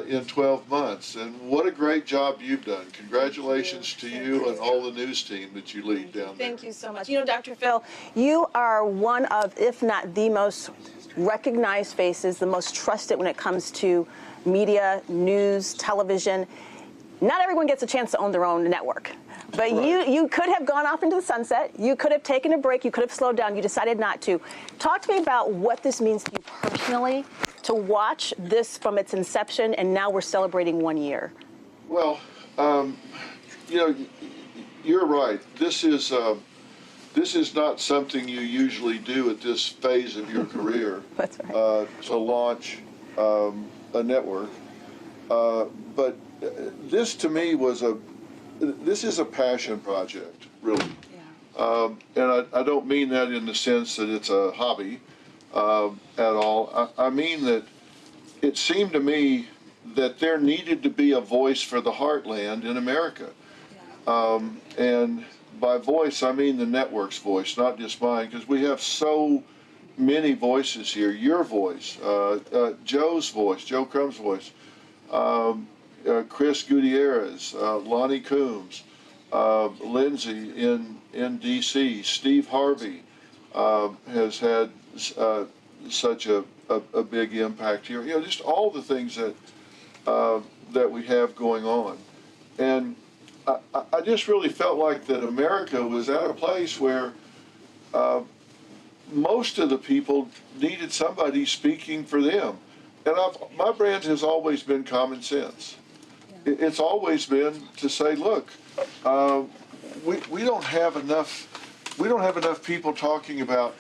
in 12 months. And what a great job you've done. Congratulations to you and all the news team that you lead down there. Thank you so much. You know, Dr. Phil, you are one of, if not the most recognized faces, the most trusted when it comes to media, news, television. Not everyone gets a chance to own their own network. But you could have gone off into the sunset. You could have taken a break. You could have slowed down. You decided not to. Talk to me about what this means to you personally, to watch this from its inception, and now we're celebrating 1 year. Well, you know, you're right. This is not something you usually do at this phase of your career. That's right. To launch a network. But this to me this is a passion project, really. Yeah. And I don't mean that in the sense that it's a hobby at all. I mean that it seemed to me that there needed to be a voice for the heartland in America. Yeah. And by voice, I mean the network's voice, not just mine, because we have so many voices here. Your voice, Joe's voice, Joe Crumb's voice, Chris Gutierrez, Lonnie Coombs, Lindsay in D.C., Steve Harvey has had such a big impact here. You know, just all the things that we have going on. And I just really felt like that America was at a place where most of the people needed somebody speaking for them. And my brand has always been common sense. Yeah. It's always been to say, look, we don't have enough people talking about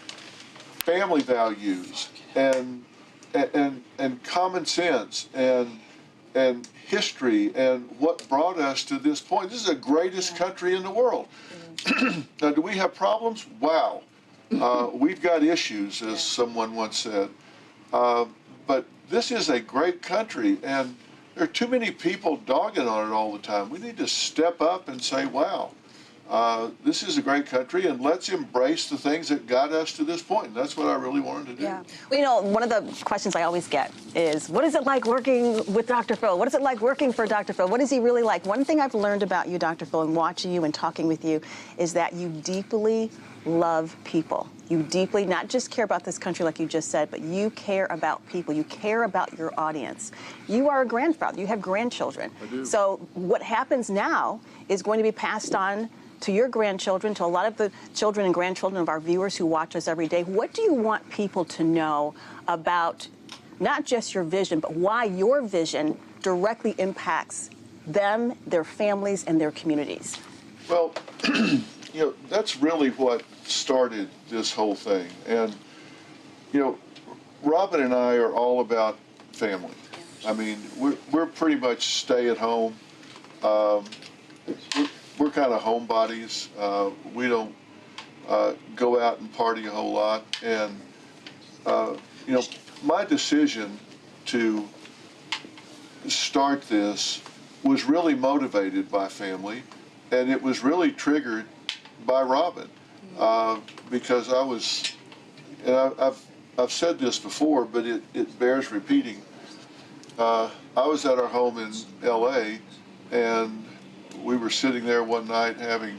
family values and common sense and history and what brought us to this point. This is the greatest country in the world. Now, do we have problems? Wow. We've got issues, as someone once said. But this is a great country, and there are too many people dogging on it all the time. We need to step up and say, wow, this is a great country, and let's embrace the things that got us to this point. And that's what I really wanted to do. Yeah. Well, you know, one of the questions I always get is, what is it like working with Dr. Phil? What is it like working for Dr. Phil? What is he really like? One thing I've learned about you, Dr. Phil, and watching you and talking with you is that you deeply love people. You deeply not just care about this country like you just said, but you care about people. You care about your audience. You are a grandfather. You have grandchildren. I do. So what happens now is going to be passed on to your grandchildren, to a lot of the children and grandchildren of our viewers who watch us every day. What do you want people to know about not just your vision, but why your vision directly impacts them, their families, and their communities? Well, you know, that's really what started this whole thing. And, you know, Robin and I are all about family. I mean, we're pretty much stay at home. We're kind of homebodies. We don't go out and party a whole lot. And, you know, my decision to start this was really motivated by family, and it was really triggered by Robin, because I was, and I've said this before, but it bears repeating. I was at our home in L.A., and we were sitting there one night having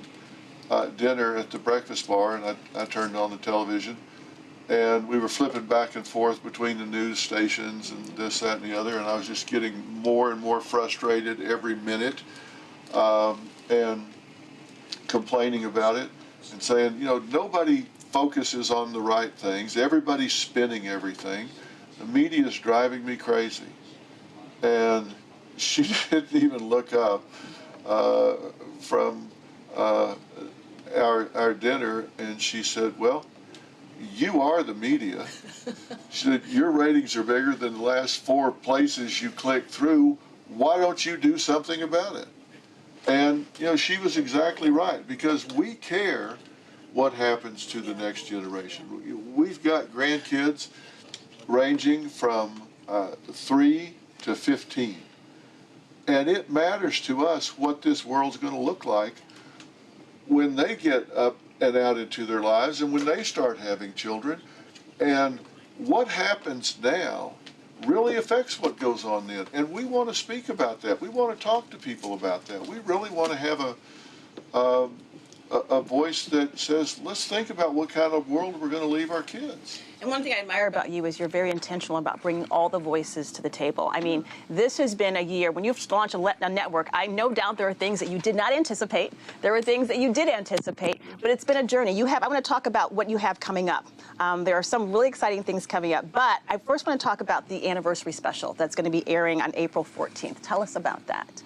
dinner at the breakfast bar, and I turned on the television, and we were flipping back and forth between the news stations and this, that, and the other, and I was just getting more and more frustrated every minute, and complaining about it and saying, you know, nobody focuses on the right things. Everybody's spinning everything. The media is driving me crazy. And she didn't even look up from our dinner, and she said, well, you are the media. She said, your ratings are bigger than the last 4 places you clicked through. Why don't you do something about it? And, you know, she was exactly right, because we care what happens to the next generation. We've got grandkids ranging from 3 to 15. And it matters to us what this world's going to look like when they get up and out into their lives and when they start having children. And what happens now really affects what goes on then. And we want to speak about that. We want to talk to people about that. We really want to have a voice that says, let's think about what kind of world we're going to leave our kids. And one thing I admire about you is you're very intentional about bringing all the voices to the table. I mean, this has been a year, when you've launched a network, I no doubt there are things that you did not anticipate. There were things that you did anticipate, but it's been a journey. I want to talk about what you have coming up. There are some really exciting things coming up, but I first want to talk about the anniversary special that's going to be airing on April 14th. Tell us about that.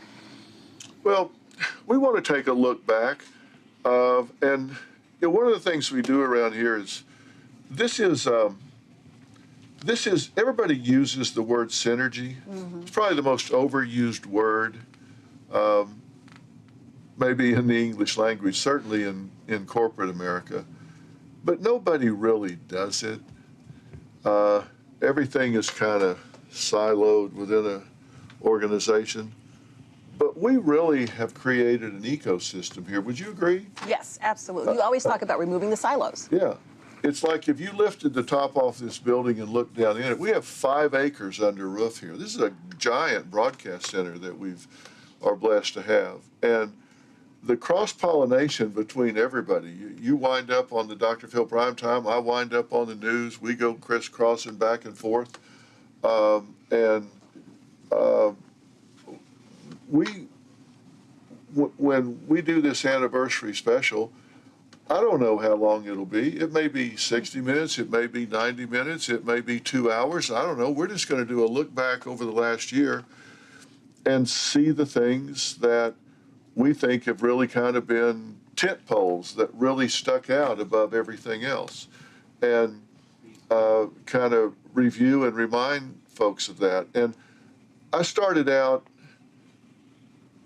Well, we want to take a look back. And one of the things we do around here is, this is everybody uses the word synergy. Mm-hmm. It's probably the most overused word, maybe in the English language, certainly in corporate America. But nobody really does it. Everything is kind of siloed within an organization. But we really have created an ecosystem here. Would you agree? Yes, absolutely. You always talk about removing the silos. Yeah. It's like if you lifted the top off this building and looked down in it, we have 5 acres under roof here. This is a giant broadcast center that we are blessed to have. And the cross-pollination between everybody, you wind up on the Dr. Phil Primetime, I wind up on the news, we go crisscrossing back and forth. When we do this anniversary special, I don't know how long it'll be. It may be 60 minutes, it may be 90 minutes, it may be 2 hours. I don't know. We're just going to do a look back over the last year and see the things that we think have really kind of been tent poles that really stuck out above everything else, and kind of review and remind folks of that. And I started out,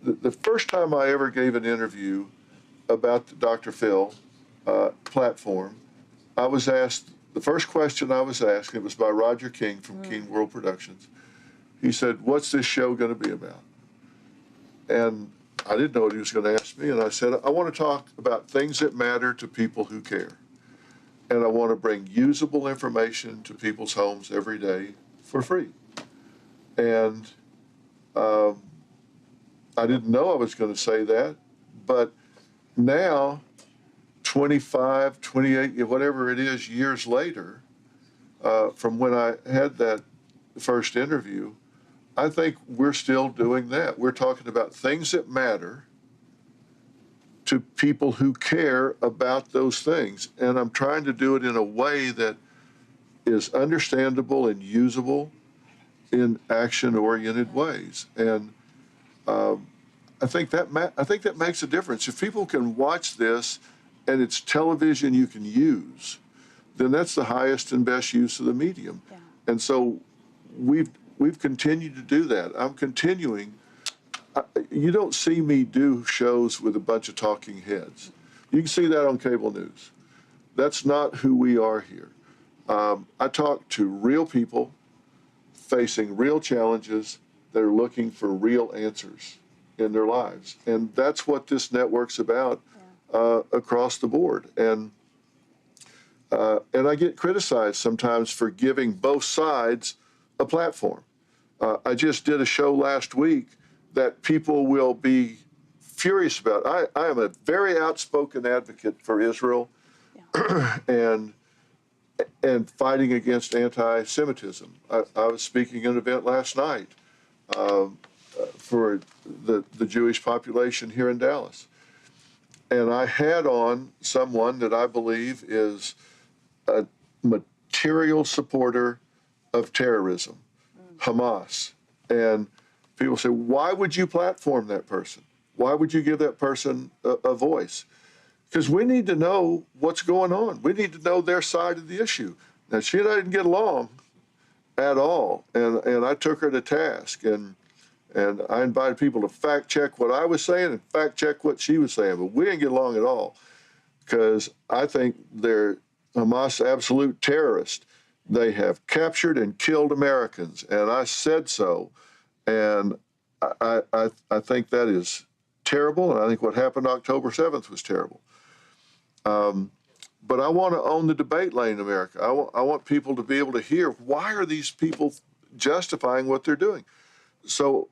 the first time I ever gave an interview about the Dr. Phil platform, I was asked, the first question I was asked, it was by Roger King from King World Productions. He said, "What's this show going to be about?" And I didn't know what he was going to ask me, and I said, "I want to talk about things that matter to people who care. And I want to bring usable information to people's homes every day for free." And I didn't know I was going to say that, but now, 25, 28, whatever it is, years later, from when I had that first interview, I think we're still doing that. We're talking about things that matter to people who care about those things. And I'm trying to do it in a way that is understandable and usable in action-oriented ways. And I think that makes a difference. If people can watch this and it's television you can use, then that's the highest and best use of the medium. Yeah. And so we've continued to do that. I'm continuing. You don't see me do shows with a bunch of talking heads. You can see that on cable news. That's not who we are here. I talk to real people facing real challenges that are looking for real answers in their lives. And that's what this network's about, across the board. And I get criticized sometimes for giving both sides a platform. I just did a show last week that people will be furious about. I am a very outspoken advocate for Israel, and fighting against anti-Semitism. I was speaking at an event last night for the Jewish population here in Dallas. And I had on someone that I believe is a material supporter of terrorism, Hamas. And people say, why would you platform that person? Why would you give that person a voice? Because we need to know what's going on. We need to know their side of the issue. Now, she and I didn't get along at all, and I took her to task, and I invited people to fact check what I was saying and fact check what she was saying, but we didn't get along at all, because I think they're Hamas absolute terrorists. They have captured and killed Americans, and I said so, and I think that is terrible, and I think what happened October 7th was terrible. But I want to own the debate lane in America. I want people to be able to hear, why are these people justifying what they're doing. So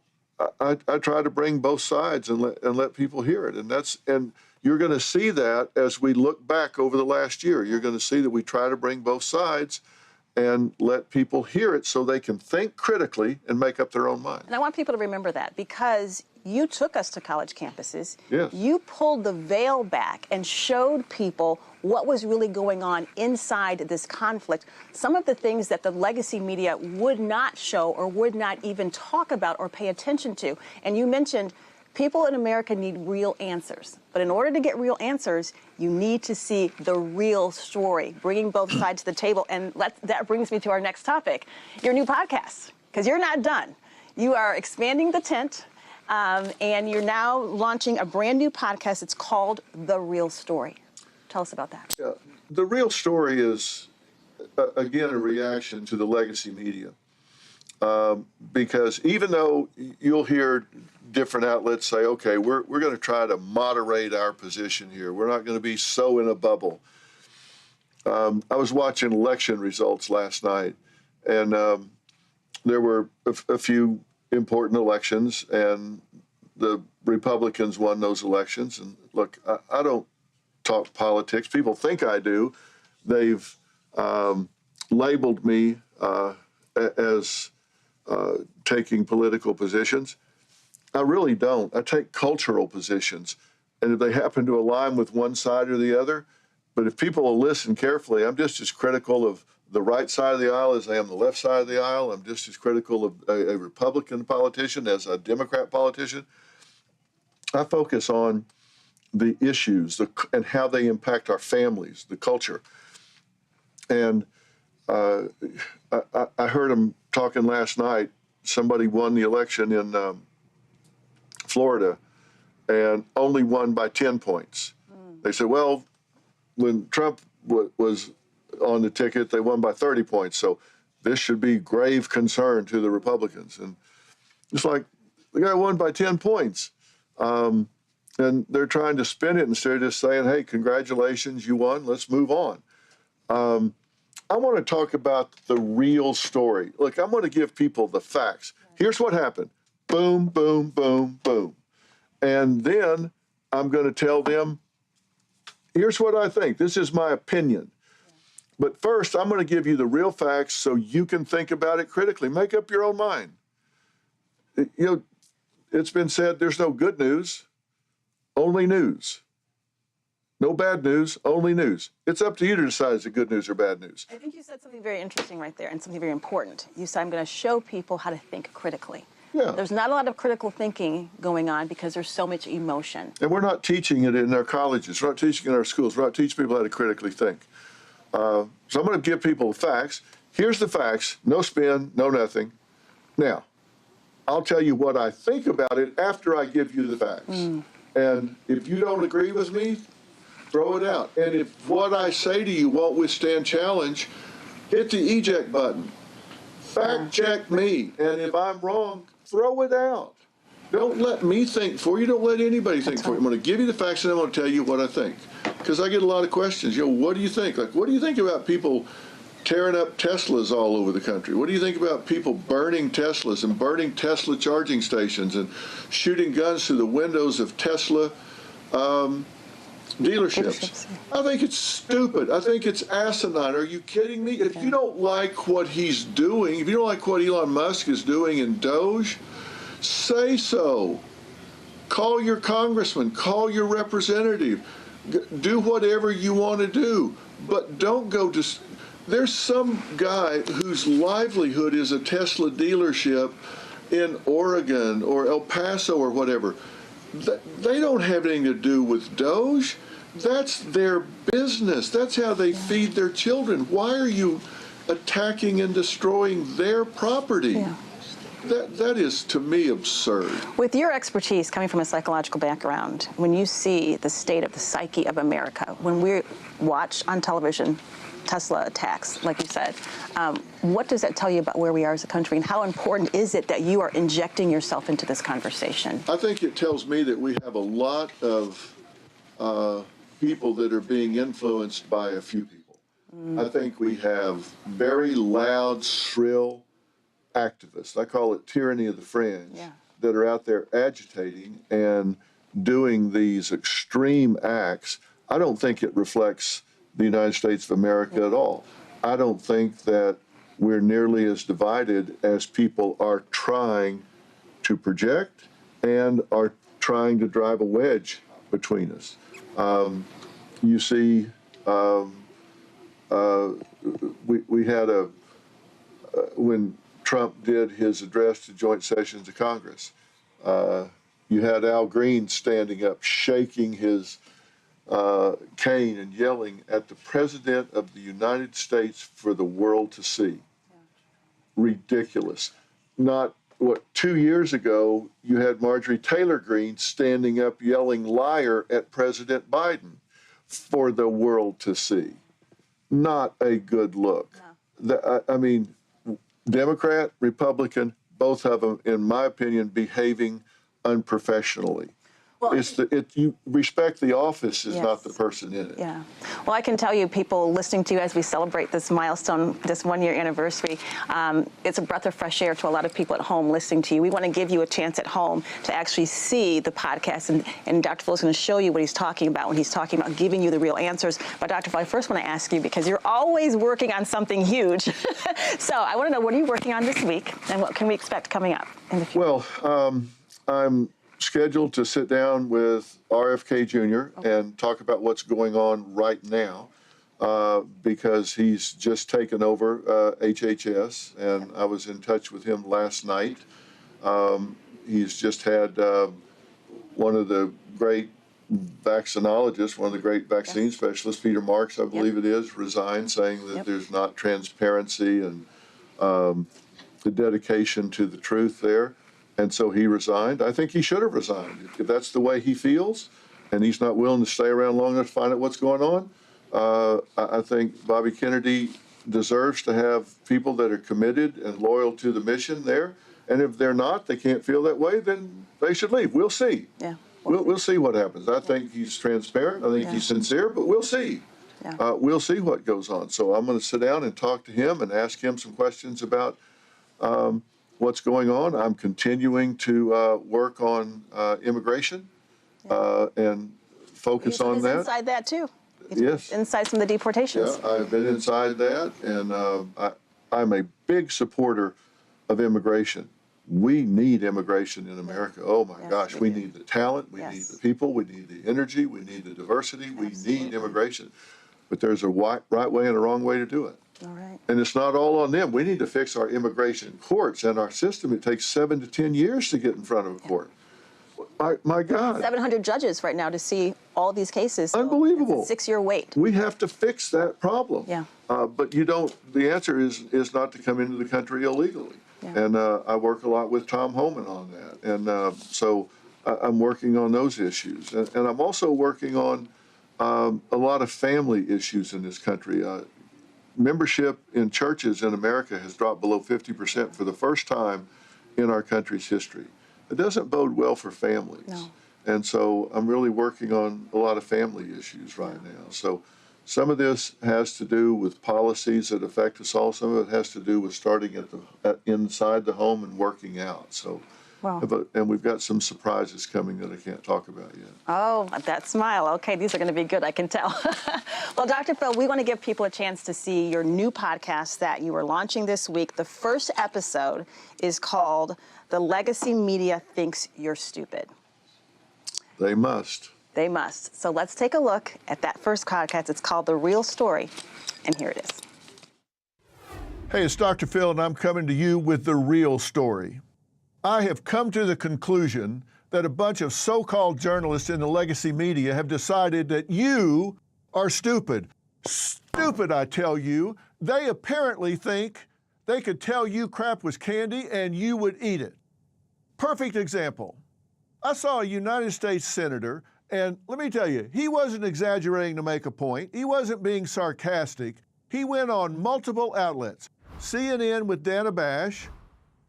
I try to bring both sides and let people hear it. And you're going to see that as we look back over the last year. You're going to see that we try to bring both sides and let people hear it so they can think critically and make up their own mind. And I want people to remember that, because you took us to college campuses. Yes. You pulled the veil back and showed people what was really going on inside this conflict. Some of the things that the legacy media would not show or would not even talk about or pay attention to. And you mentioned people in America need real answers. But in order to get real answers, you need to see the real story, bringing both sides to the table. And that brings me to our next topic, your new podcast, because you're not done. You are expanding the tent, and you're now launching a brand new podcast. It's called The Real Story. Tell us about that. Yeah, The Real Story is, again, a reaction to the legacy media. Because even though you'll hear different outlets say, okay, we're going to try to moderate our position here. We're not going to be so in a bubble. I was watching election results last night, and there were a few important elections, and the Republicans won those elections. And look, I don't talk politics. People think I do. They've labeled me as taking political positions. I really don't. I take cultural positions, and if they happen to align with one side or the other, but if people will listen carefully, I'm just as critical of the right side of the aisle as I am the left side of the aisle. I'm just as critical of a Republican politician as a Democrat politician. I focus on the issues and how they impact our families, the culture. And I heard him talking last night. Somebody won the election in Florida and only won by 10 points. They said, well, when Trump was on the ticket, they won by 30 points. So this should be grave concern to the Republicans. And it's like, the guy won by 10 points. And they're trying to spin it instead of just saying, hey, congratulations, you won, let's move on. I want to talk about the real story. Look, I'm going to give people the facts. Here's what happened. Boom, boom, boom, boom. And then I'm going to tell them, here's what I think. This is my opinion. But first, I'm going to give you the real facts so you can think about it critically. Make up your own mind. You know, it's been said there's no good news, only news. No bad news, only news. It's up to you to decide is it good news or bad news. I think you said something very interesting right there, and something very important. You said, I'm going to show people how to think critically. Yeah. There's not a lot of critical thinking going on because there's so much emotion. And we're not teaching it in our colleges. We're not teaching it in our schools. We're not teaching people how to critically think. So I'm going to give people the facts. Here's the facts. No spin, no nothing. Now, I'll tell you what I think about it after I give you the facts. And if you don't agree with me, throw it out. And if what I say to you won't withstand challenge, hit the eject button. Fact check me. And if I'm wrong, throw it out. Don't let me think for you. Don't let anybody think for you. I'm going to give you the facts and I'm going to tell you what I think. Because I get a lot of questions. You know, what do you think? Like, what do you think about people tearing up Teslas all over the country? What do you think about people burning Teslas and burning Tesla charging stations and shooting guns through the windows of Tesla dealerships? I think it's stupid. I think it's asinine. Are you kidding me? If you don't like what he's doing, if you don't like what Elon Musk is doing in Doge, say so. Call your congressman, call your representative, do whatever you want to do, but don't go to. There's some guy whose livelihood is a Tesla dealership in Oregon or El Paso or whatever. They don't have anything to do with Doge. That's their business. That's how they feed their children. Why are you attacking and destroying their property? Yeah. That is, to me, absurd. With your expertise coming from a psychological background, when you see the state of the psyche of America, when we watch on television Tesla attacks, like you said, what does that tell you about where we are as a country, and how important is it that you are injecting yourself into this conversation? I think it tells me that we have a lot of people that are being influenced by a few people. I think we have very loud, shrill, activists, I call it tyranny of the fringe, that are out there agitating and doing these extreme acts, I don't think it reflects the United States of America at all. I don't think that we're nearly as divided as people are trying to project and are trying to drive a wedge between us. You see, we had when Trump did his address to joint sessions of Congress, you had Al Green standing up, shaking his cane and yelling at the President of the United States for the world to see. Ridiculous. Not, 2 years ago, you had Marjorie Taylor Greene standing up yelling liar at President Biden for the world to see. Not a good look. No. I mean, Democrat, Republican, both of them, in my opinion, behaving unprofessionally. Well, you respect the office is not the person in it. Yeah. Well, I can tell you, people listening to you as we celebrate this milestone, this 1-year anniversary, it's a breath of fresh air to a lot of people at home listening to you. We want to give you a chance at home to actually see the podcast, and Dr. Phil is going to show you what he's talking about when he's talking about giving you the real answers. But Dr. Phil, I first want to ask you, because you're always working on something huge. So I want to know, what are you working on this week, and what can we expect coming up in the future? Well, I'm scheduled to sit down with RFK Jr. and talk about what's going on right now, because he's just taken over HHS, and I was in touch with him last night. He's just had one of the great vaccinologists, one of the great vaccine specialists, Peter Marks, I believe it is, resign, saying that there's not transparency and the dedication to the truth there. And so he resigned. I think he should have resigned. If that's the way he feels, and he's not willing to stay around long enough to find out what's going on, I think Bobby Kennedy deserves to have people that are committed and loyal to the mission there. And if they're not, they can't feel that way, then they should leave. We'll see. Yeah. We'll see what happens. I think he's transparent. I think he's sincere, but we'll see. Yeah. We'll see what goes on. So I'm going to sit down and talk to him and ask him some questions about what's going on. I'm continuing to work on immigration and focus on that. Inside that too. Yes. Inside some of the deportations. Yeah, I've been inside that, and I'm a big supporter of immigration. We need immigration in America. Oh my gosh, we need the talent, we need the people, we need the energy, we need the diversity, we need immigration. But there's a right way and a wrong way to do it. All right. And it's not all on them. We need to fix our immigration courts and our system. It takes 7 to 10 years to get in front of a court. My God. 700 judges right now to see all these cases. So unbelievable. 6-year wait. We have to fix that problem. Yeah. But you don't, the answer is not to come into the country illegally. Yeah. And I work a lot with Tom Homan on that. And so I'm working on those issues. And I'm also working on a lot of family issues in this country. Membership in churches in America has dropped below 50% for the first time in our country's history. It doesn't bode well for families. No. And so I'm really working on a lot of family issues right now. So some of this has to do with policies that affect us all. Some of it has to do with starting inside the home and working out. So. Wow. And we've got some surprises coming that I can't talk about yet. Oh, that smile. Okay, these are going to be good, I can tell. Well, Dr. Phil, we want to give people a chance to see your new podcast that you are launching this week. The first episode is called The Legacy Media Thinks You're Stupid. They must. They must. So let's take a look at that first podcast. It's called The Real Story, and here it is. Hey, it's Dr. Phil, and I'm coming to you with The Real Story. I have come to the conclusion that a bunch of so-called journalists in the legacy media have decided that you are stupid. Stupid, I tell you. They apparently think they could tell you crap was candy and you would eat it. Perfect example. I saw a United States senator, and let me tell you, he wasn't exaggerating to make a point. He wasn't being sarcastic. He went on multiple outlets. CNN with Dana Bash,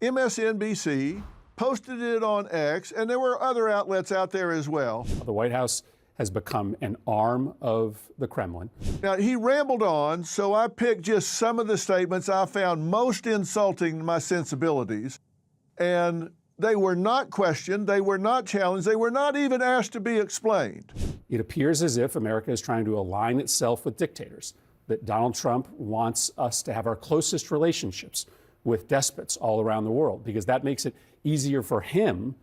MSNBC, posted it on X, and there were other outlets out there as well. The White House has become an arm of the Kremlin. Now, he rambled on, so I picked just some of the statements I found most insulting to my sensibilities. And they were not questioned, they were not challenged, they were not even asked to be explained. It appears as if America is trying to align itself with dictators, that Donald Trump wants us to have our closest relationships with despots all around the world, because that makes it easier for him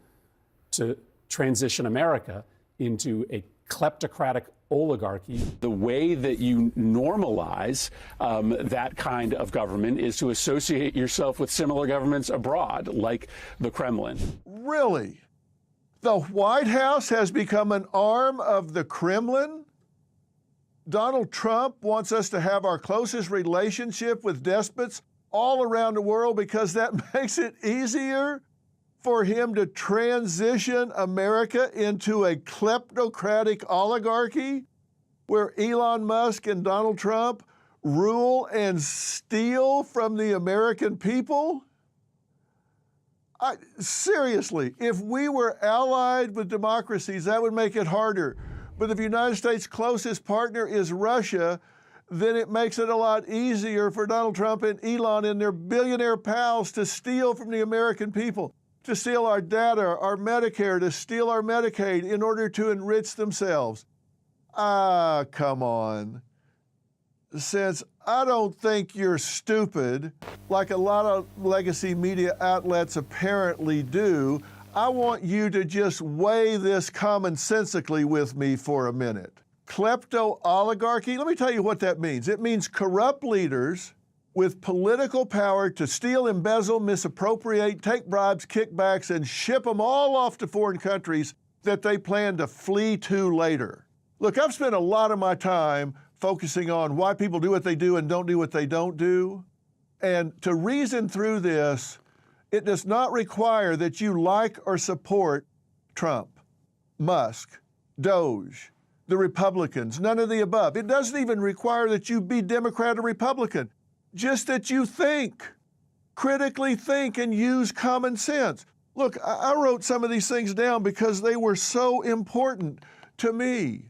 to transition America into a kleptocratic oligarchy. The way that you normalize that kind of government is to associate yourself with similar governments abroad, like the Kremlin. Really? The White House has become an arm of the Kremlin? Donald Trump wants us to have our closest relationship with despots all around the world because that makes it easier for him to transition America into a kleptocratic oligarchy where Elon Musk and Donald Trump rule and steal from the American people? Seriously, if we were allied with democracies, that would make it harder. But if the United States' closest partner is Russia, then it makes it a lot easier for Donald Trump and Elon and their billionaire pals to steal from the American people, to steal our data, our Medicare, to steal our Medicaid in order to enrich themselves. Come on. Since I don't think you're stupid, like a lot of legacy media outlets apparently do, I want you to just weigh this commonsensically with me for a minute. Klepto-oligarchy, let me tell you what that means. It means corrupt leaders with political power to steal, embezzle, misappropriate, take bribes, kickbacks, and ship them all off to foreign countries that they plan to flee to later. Look, I've spent a lot of my time focusing on why people do what they do and don't do what they don't do. And to reason through this, it does not require that you like or support Trump, Musk, Doge, the Republicans, none of the above. It doesn't even require that you be Democrat or Republican, just that you think, critically think, and use common sense. Look, I wrote some of these things down because they were so important to me.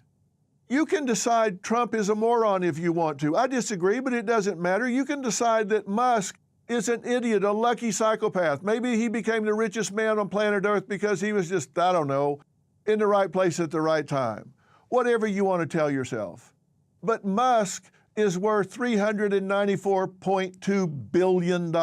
You can decide Trump is a moron if you want to. I disagree, but it doesn't matter. You can decide that Musk is an idiot, a lucky psychopath. Maybe he became the richest man on planet Earth because he was just, I don't know, in the right place at the right time. Whatever you want to tell yourself. But Musk is worth $394.2 billion,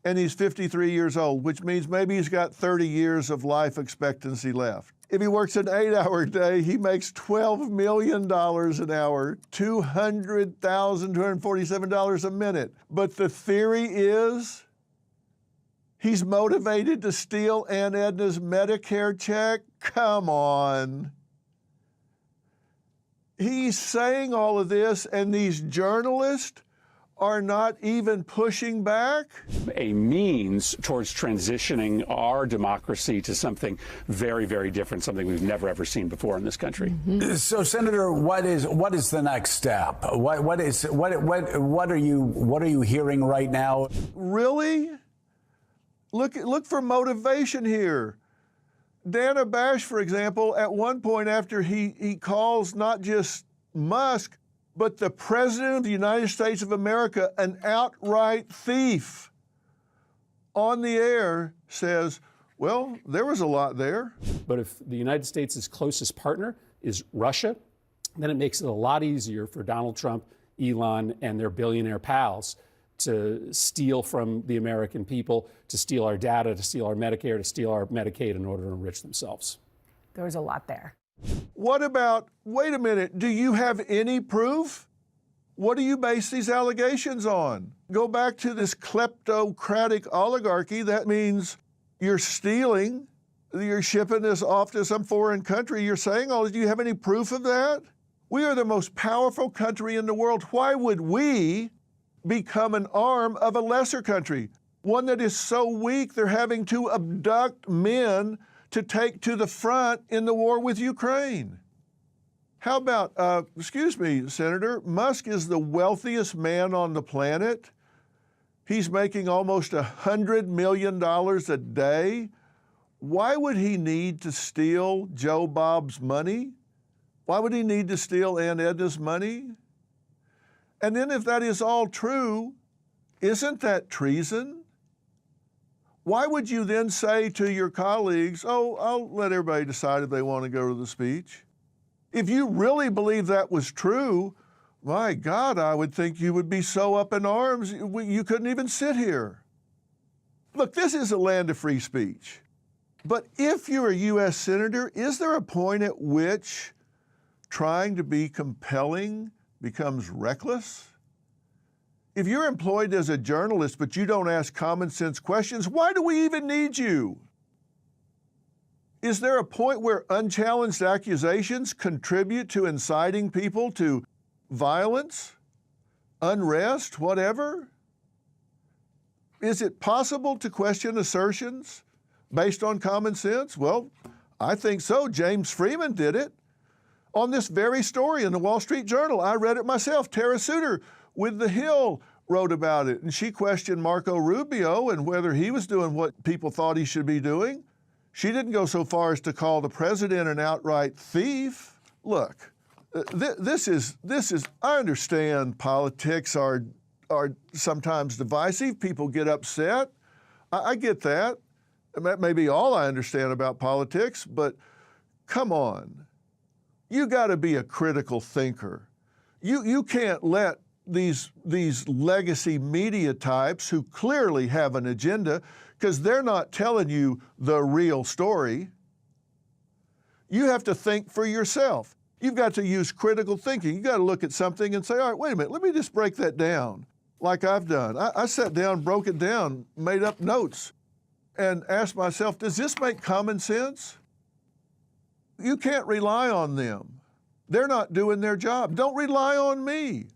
and he's 53 years old, which means maybe he's got 30 years of life expectancy left. If he works an 8-hour day, he makes $12 million an hour, $200,247 a minute. But the theory is he's motivated to steal Aunt Edna's Medicare check? Come on. He's saying all of this, and these journalists are not even pushing back? A means towards transitioning our democracy to something very, very different, something we've never, ever seen before in this country. Mm-hmm. So, Senator, what is the next step? What are you hearing right now? Really? Look for motivation here. Dana Bash, for example, at one point after he calls not just Musk, but the President of the United States of America an outright thief, on the air says, well, there was a lot there. But if the United States' closest partner is Russia, then it makes it a lot easier for Donald Trump, Elon, and their billionaire pals to steal from the American people, to steal our data, to steal our Medicare, to steal our Medicaid in order to enrich themselves. There was a lot there. What about, wait a minute, do you have any proof? What do you base these allegations on? Go back to this kleptocratic oligarchy. That means you're stealing, you're shipping this off to some foreign country. You're saying all this. Do you have any proof of that? We are the most powerful country in the world. Why would we become an arm of a lesser country? One that is so weak they're having to abduct men to take to the front in the war with Ukraine. How about, excuse me, Senator, Musk is the wealthiest man on the planet. He's making almost $100 million a day. Why would he need to steal Joe Bob's money? Why would he need to steal Aunt Edna's money? And then if that is all true, isn't that treason? Why would you then say to your colleagues, oh, I'll let everybody decide if they want to go to the speech? If you really believe that was true, my God, I would think you would be so up in arms, you couldn't even sit here. Look, this is a land of free speech. But if you're a U.S. Senator, is there a point at which trying to be compelling becomes reckless? If you're employed as a journalist but you don't ask common sense questions, why do we even need you? Is there a point where unchallenged accusations contribute to inciting people to violence, unrest, whatever? Is it possible to question assertions based on common sense? Well, I think so. James Freeman did it on this very story in the Wall Street Journal. I read it myself. Tara Suter with The Hill wrote about it, and she questioned Marco Rubio and whether he was doing what people thought he should be doing. She didn't go so far as to call the president an outright thief. Look, this is. I understand politics are sometimes divisive. People get upset. I get that. And that may be all I understand about politics, but come on. You got to be a critical thinker. You can't let these legacy media types who clearly have an agenda, because they're not telling you the real story. You have to think for yourself. You've got to use critical thinking. You've got to look at something and say, all right, wait a minute, let me just break that down like I've done. I sat down, broke it down, made up notes, and asked myself, does this make common sense? You can't rely on them. They're not doing their job. Don't rely on me.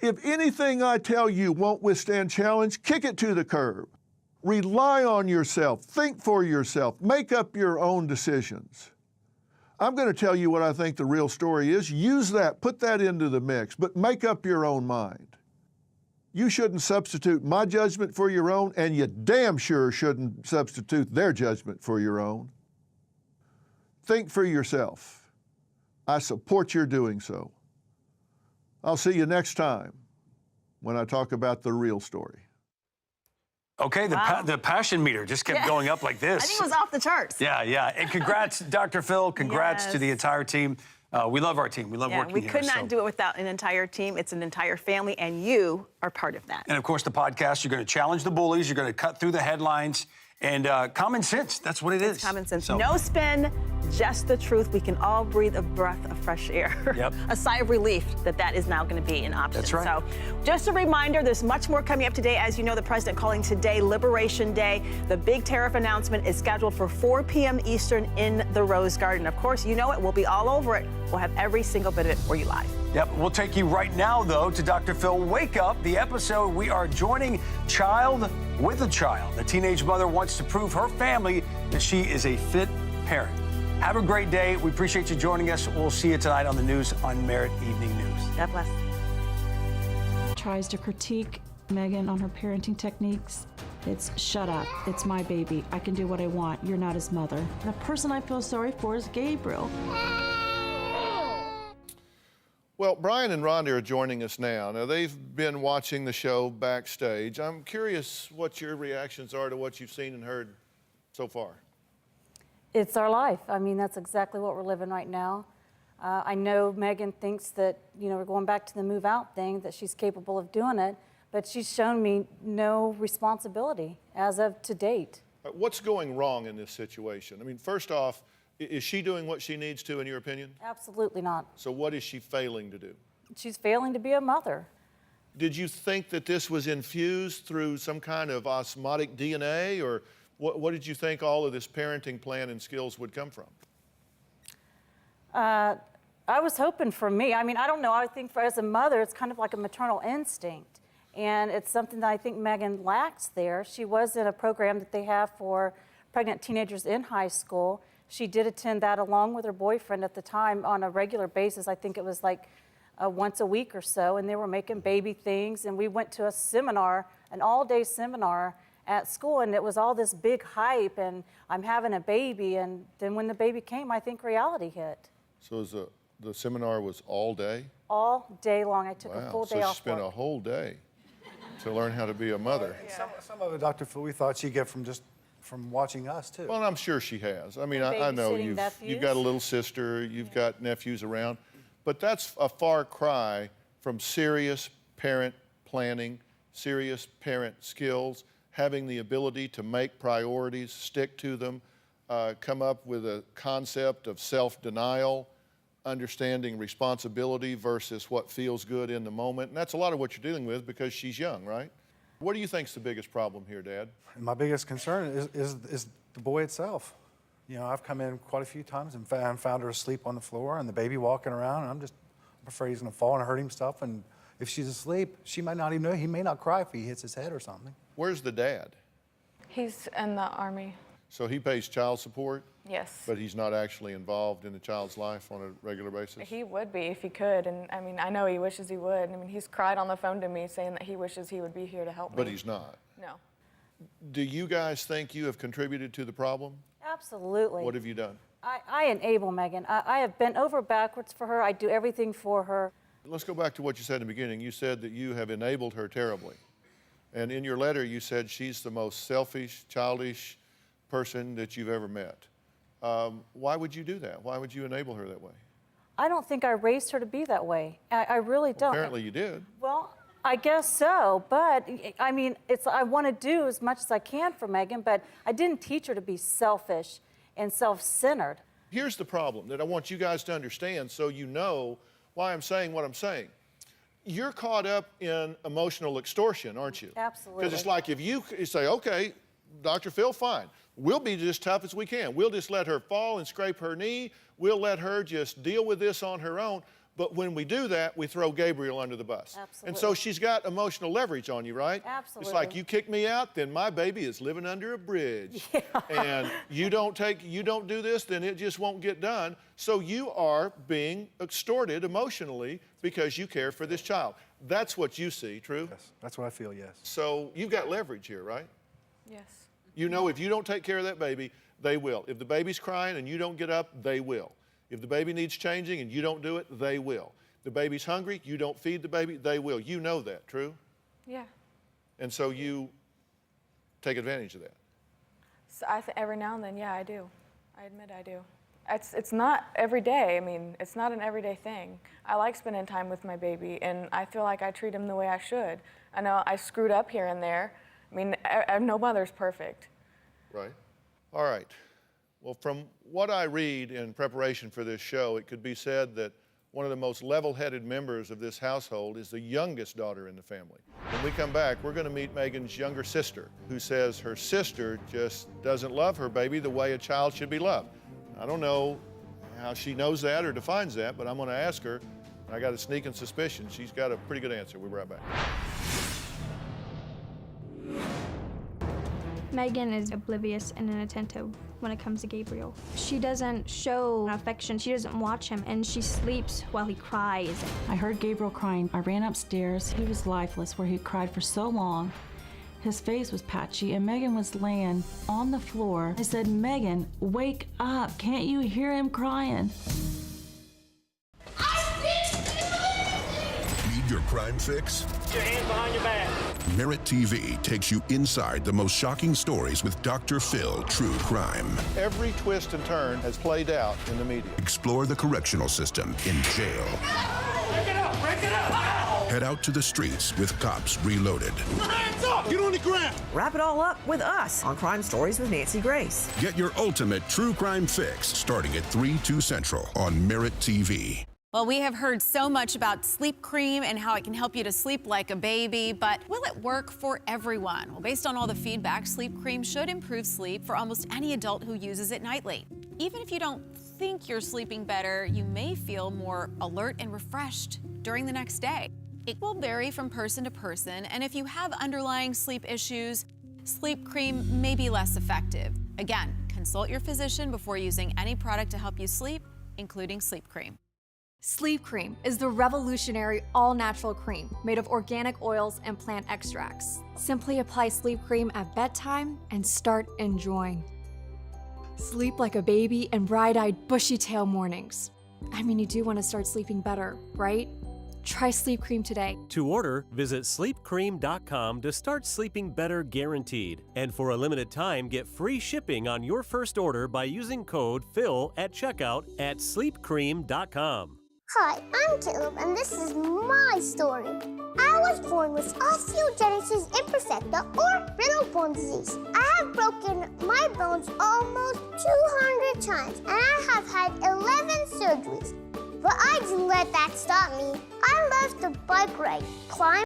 If anything I tell you won't withstand challenge, kick it to the curb. Rely on yourself. Think for yourself. Make up your own decisions. I'm going to tell you what I think the real story is. Use that. Put that into the mix. But make up your own mind. You shouldn't substitute my judgment for your own, and you damn sure shouldn't substitute their judgment for your own. Think for yourself. I support your doing so. I'll see you next time when I talk about the real story. Okay, the passion meter just kept going up like this. I think it was off the charts. Yeah. And congrats, Dr. Phil. Congrats to the entire team. We love our team. We love working here. We could not do it without an entire team. It's an entire family, and you are part of that. And, of course, the podcast, you're going to challenge the bullies. You're going to cut through the headlines. And common sense, that's what it is. It's common sense. So, no spin, just the truth. We can all breathe a breath of fresh air. Yep. A sigh of relief that is now going to be an option. That's right. So just a reminder, there's much more coming up today. As you know, the president calling today Liberation Day. The big tariff announcement is scheduled for 4 p.m. Eastern in the Rose Garden. Of course, you know it. We'll be all over it. We'll have every single bit of it for you live. Yep, we'll take you right now, though, to Dr. Phil Wake Up, the episode we are joining Child with a Child. A teenage mother wants to prove her family that she is a fit parent. Have a great day. We appreciate you joining us. We'll see you tonight on the news on Merit Evening News. God bless. Tries to critique Megan on her parenting techniques. It's shut up. It's my baby. I can do what I want. You're not his mother. The person I feel sorry for is Gabriel. Well, Brian and Rhonda are joining us now. Now, they've been watching the show backstage. I'm curious what your reactions are to what you've seen and heard so far. It's our life. I mean, that's exactly what we're living right now. I know Megan thinks that, we're going back to the move out thing, that she's capable of doing it, but she's shown me no responsibility as of to date. What's going wrong in this situation? I mean, first off, is she doing what she needs to, in your opinion? Absolutely not. So what is she failing to do? She's failing to be a mother. Did you think that this was infused through some kind of osmotic DNA, or what did you think all of this parenting plan and skills would come from? I was hoping for me. I mean, I don't know. I think as a mother, it's kind of like a maternal instinct. And it's something that I think Megan lacks there. She was in a program that they have for pregnant teenagers in high school. She did attend that along with her boyfriend at the time on a regular basis. I think it was like once a week or so, and they were making baby things. And we went to a seminar, an all-day seminar at school, and it was all this big hype, and I'm having a baby. And then when the baby came, I think reality hit. So it was the seminar was all day? All day long. I took a full day so off she spent work. a whole day to learn how to be a mother. Some of it, Dr. Phil, we thought she'd get from watching us, too. Well, I'm sure she has. I mean, I And know babysitting you've nephews. got a little sister, you've got nephews around, but that's a far cry from serious parent planning, serious parent skills, having the ability to make priorities, stick to them, come up with a concept of self-denial, understanding responsibility versus what feels good in the moment. And that's a lot of what you're dealing with because she's young, right? What do you think's the biggest problem here, Dad? My biggest concern is the boy itself. You know, I've come in quite a few times and found her asleep on the floor and the baby walking around, and I'm afraid he's going to fall and hurt himself. And if she's asleep, she might not even know. He may not cry if he hits his head or something. Where's the dad? He's in the Army. So he pays child support, Yes. but he's not actually involved in the child's life on a regular basis? He would be if he could, and I mean, I know he wishes he would. I mean, he's cried on the phone to me saying that he wishes he would be here to help me. But he's not. No. Do you guys think you have contributed to the problem? Absolutely. What have you done? I enable Megan. I have bent over backwards for her. I do everything for her. Let's go back to what you said in the beginning. You said that you have enabled her terribly. And in your letter, you said she's the most selfish, childish person that you've ever met. Why would you do that? Why would you enable her that way? I don't think I raised her to be that way. I really don't. Apparently you did. Well, I guess so, but I mean, I want to do as much as I can for Megan, but I didn't teach her to be selfish and self-centered. Here's the problem that I want you guys to understand so you know why I'm saying what I'm saying. You're caught up in emotional extortion, aren't you? Absolutely. Because it's like if you say, okay, Dr. Phil, fine. We'll be as tough as we can. We'll just let her fall and scrape her knee. We'll let her just deal with this on her own. But when we do that, we throw Gabriel under the bus. Absolutely. And so she's got emotional leverage on you, right? Absolutely. It's like you kick me out, then my baby is living under a bridge. Yeah. And you don't do this, then it just won't get done. So you are being extorted emotionally because you care for this child. That's what you see, true? Yes, that's what I feel, yes. So you've got leverage here, right? Yes. You know if you don't take care of that baby, they will. If the baby's crying and you don't get up, they will. If the baby needs changing and you don't do it, they will. If the baby's hungry, you don't feed the baby, they will. You know that, true? Yeah. And so you take advantage of that. So every now and then, yeah, I do. I admit I do. It's not every day. I mean, it's not an everyday thing. I like spending time with my baby, and I feel like I treat him the way I should. I know I screwed up here and there. I mean, no mother's perfect. Right. All right. Well, from what I read in preparation for this show, it could be said that one of the most level-headed members of this household is the youngest daughter in the family. When we come back, we're going to meet Megan's younger sister, who says her sister just doesn't love her baby the way a child should be loved. I don't know how she knows that or defines that, but I'm going to ask her. I got a sneaking suspicion she's got a pretty good answer. We'll be right back. Megan is oblivious and inattentive when it comes to Gabriel. She doesn't show affection. She doesn't watch him, and she sleeps while he cries. I heard Gabriel crying. I ran upstairs. He was lifeless where he cried for so long. His face was patchy, and Megan was laying on the floor. I said, Megan, wake up. Can't you hear him crying? Need your crime fix? Put your hands behind your back. MeritTV takes you inside the most shocking stories with Dr. Phil, True Crime. Every twist and turn has played out in the media. Explore the correctional system in jail. Break it up! Break it up! Ow! Head out to the streets with Cops Reloaded. Hands up! Get on the ground! Wrap it all up with us on Crime Stories with Nancy Grace. Get your ultimate true crime fix starting at 3/2 Central on MeritTV. Well, we have heard so much about sleep cream and how it can help you to sleep like a baby, but will it work for everyone? Well, based on all the feedback, sleep cream should improve sleep for almost any adult who uses it nightly. Even if you don't think you're sleeping better, you may feel more alert and refreshed during the next day. It will vary from person to person, and if you have underlying sleep issues, sleep cream may be less effective. Again, consult your physician before using any product to help you sleep, including sleep cream. Sleep Cream is the revolutionary all-natural cream made of organic oils and plant extracts. Simply apply Sleep Cream at bedtime and start enjoying. Sleep like a baby and bright-eyed bushy-tail mornings. I mean, you do want to start sleeping better, right? Try Sleep Cream today. To order, visit sleepcream.com to start sleeping better guaranteed. And for a limited time, get free shipping on your first order by using code PHIL at checkout at sleepcream.com. Hi, I'm Caleb, and this is my story. I was born with osteogenesis imperfecta, or brittle bone disease. I have broken my bones almost 200 times, and I have had 11 surgeries. But I didn't let that stop me. I love to bike ride, climb,